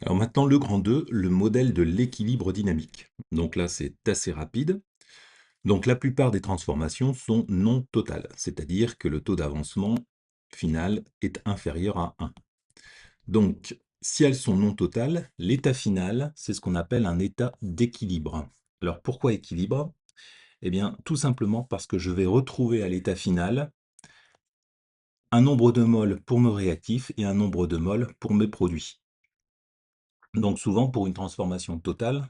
Alors maintenant, le grand 2, le modèle de l'équilibre dynamique. Donc là, c'est assez rapide. Donc la plupart des transformations sont non totales, c'est-à-dire que le taux d'avancement final est inférieur à 1. Donc, si elles sont non totales, l'état final, c'est ce qu'on appelle un état d'équilibre. Alors pourquoi équilibre? Eh bien, tout simplement parce que je vais retrouver à l'état final un nombre de moles pour mes réactifs et un nombre de moles pour mes produits. Donc souvent, pour une transformation totale,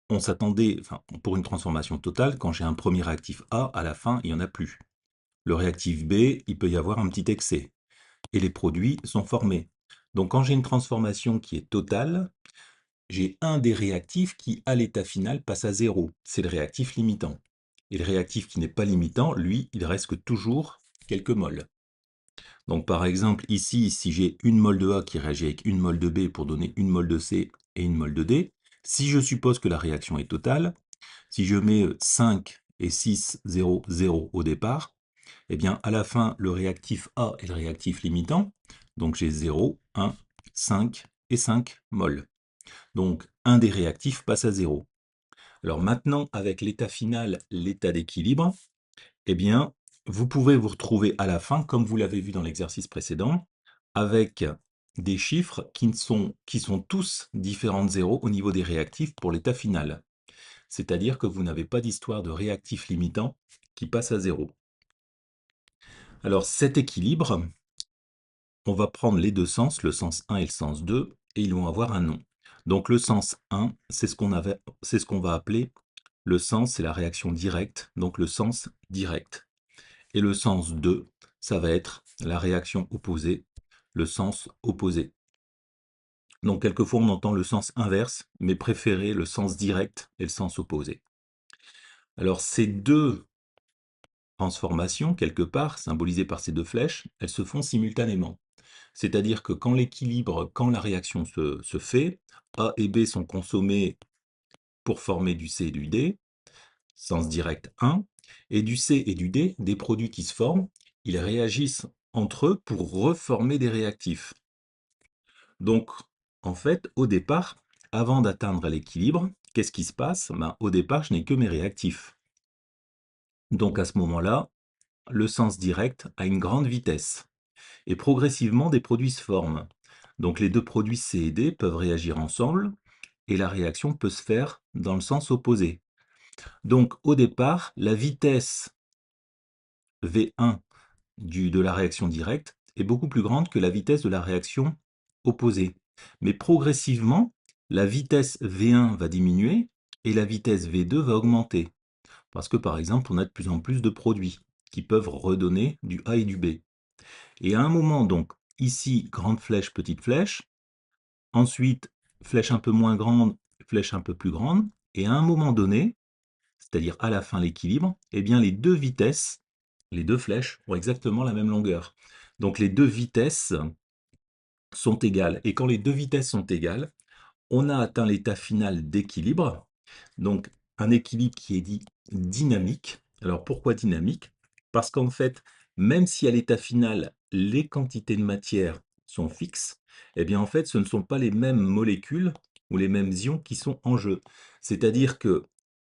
on s'attendait, enfin, pour une transformation totale, quand j'ai un premier réactif A, à la fin, il n'y en a plus. Le réactif B, il peut y avoir un petit excès. Et les produits sont formés. Donc quand j'ai une transformation qui est totale, j'ai un des réactifs qui, à l'état final, passe à zéro. C'est le réactif limitant. Et le réactif qui n'est pas limitant, lui, il reste que toujours quelques moles. Donc par exemple, ici, si j'ai une mole de A qui réagit avec une mole de B pour donner une mole de C et une mole de D, si je suppose que la réaction est totale, si je mets 5 et 6, 0, 0 au départ, eh bien à la fin, le réactif A est le réactif limitant, donc j'ai 0, 1, 5 et 5 moles. Donc un des réactifs passe à 0. Alors maintenant, avec l'état final, l'état d'équilibre, eh bien, vous pouvez vous retrouver à la fin, comme vous l'avez vu dans l'exercice précédent, avec des chiffres qui sont tous différents de 0 au niveau des réactifs pour l'état final. C'est-à-dire que vous n'avez pas d'histoire de réactif limitant qui passe à 0. Alors cet équilibre, on va prendre les deux sens, le sens 1 et le sens 2, et ils vont avoir un nom. Donc le sens 1, c'est ce qu'on va appeler le sens, c'est la réaction directe, donc le sens direct. Et le sens 2, ça va être la réaction opposée, le sens opposé. Donc quelquefois on entend le sens inverse, mais préférez le sens direct et le sens opposé. Alors ces deux transformations, quelque part, symbolisées par ces deux flèches, elles se font simultanément. C'est-à-dire que quand l'équilibre, quand la réaction se fait, A et B sont consommés pour former du C et du D, sens direct 1, et du C et du D, des produits qui se forment, ils réagissent entre eux pour reformer des réactifs. Donc, en fait, au départ, avant d'atteindre l'équilibre, qu'est-ce qui se passe? Au départ, je n'ai que mes réactifs. Donc à ce moment-là, le sens direct a une grande vitesse. Et progressivement, des produits se forment. Donc les deux produits C et D peuvent réagir ensemble, et la réaction peut se faire dans le sens opposé. Donc au départ, la vitesse V1 de la réaction directe est beaucoup plus grande que la vitesse de la réaction opposée. Mais progressivement, la vitesse V1 va diminuer et la vitesse V2 va augmenter. Parce que par exemple, on a de plus en plus de produits qui peuvent redonner du A et du B. Et à un moment, donc, ici, grande flèche, petite flèche, ensuite, flèche un peu moins grande, flèche un peu plus grande, et à un moment donné, c'est-à-dire à la fin l'équilibre, eh bien les deux vitesses, les deux flèches ont exactement la même longueur. Donc les deux vitesses sont égales. Et quand les deux vitesses sont égales, on a atteint l'état final d'équilibre. Donc un équilibre qui est dit dynamique. Alors pourquoi dynamique? Parce qu'en fait, même si à l'état final, les quantités de matière sont fixes, eh bien en fait, ce ne sont pas les mêmes molécules ou les mêmes ions qui sont en jeu. C'est-à-dire que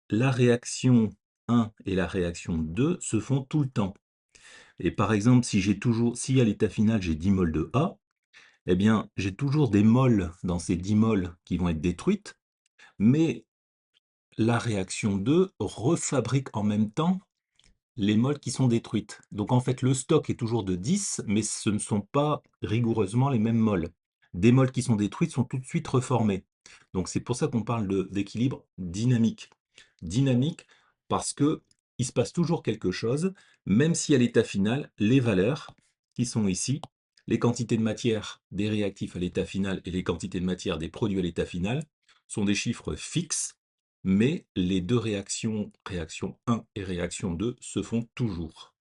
la réaction 1 et la réaction 2 se font tout le temps. Et par exemple, si à l'état final j'ai 10 moles de A, eh bien j'ai toujours des moles dans ces 10 moles qui vont être détruites, mais la réaction 2 refabrique en même temps les moles qui sont détruites. Donc en fait, le stock est toujours de 10, mais ce ne sont pas rigoureusement les mêmes moles. Des moles qui sont détruites sont tout de suite reformés. Donc c'est pour ça qu'on parle d'équilibre dynamique. Dynamique parce que il se passe toujours quelque chose, même si à l'état final, les valeurs qui sont ici, les quantités de matière des réactifs à l'état final et les quantités de matière des produits à l'état final, sont des chiffres fixes, mais les deux réactions, réaction 1 et réaction 2, se font toujours.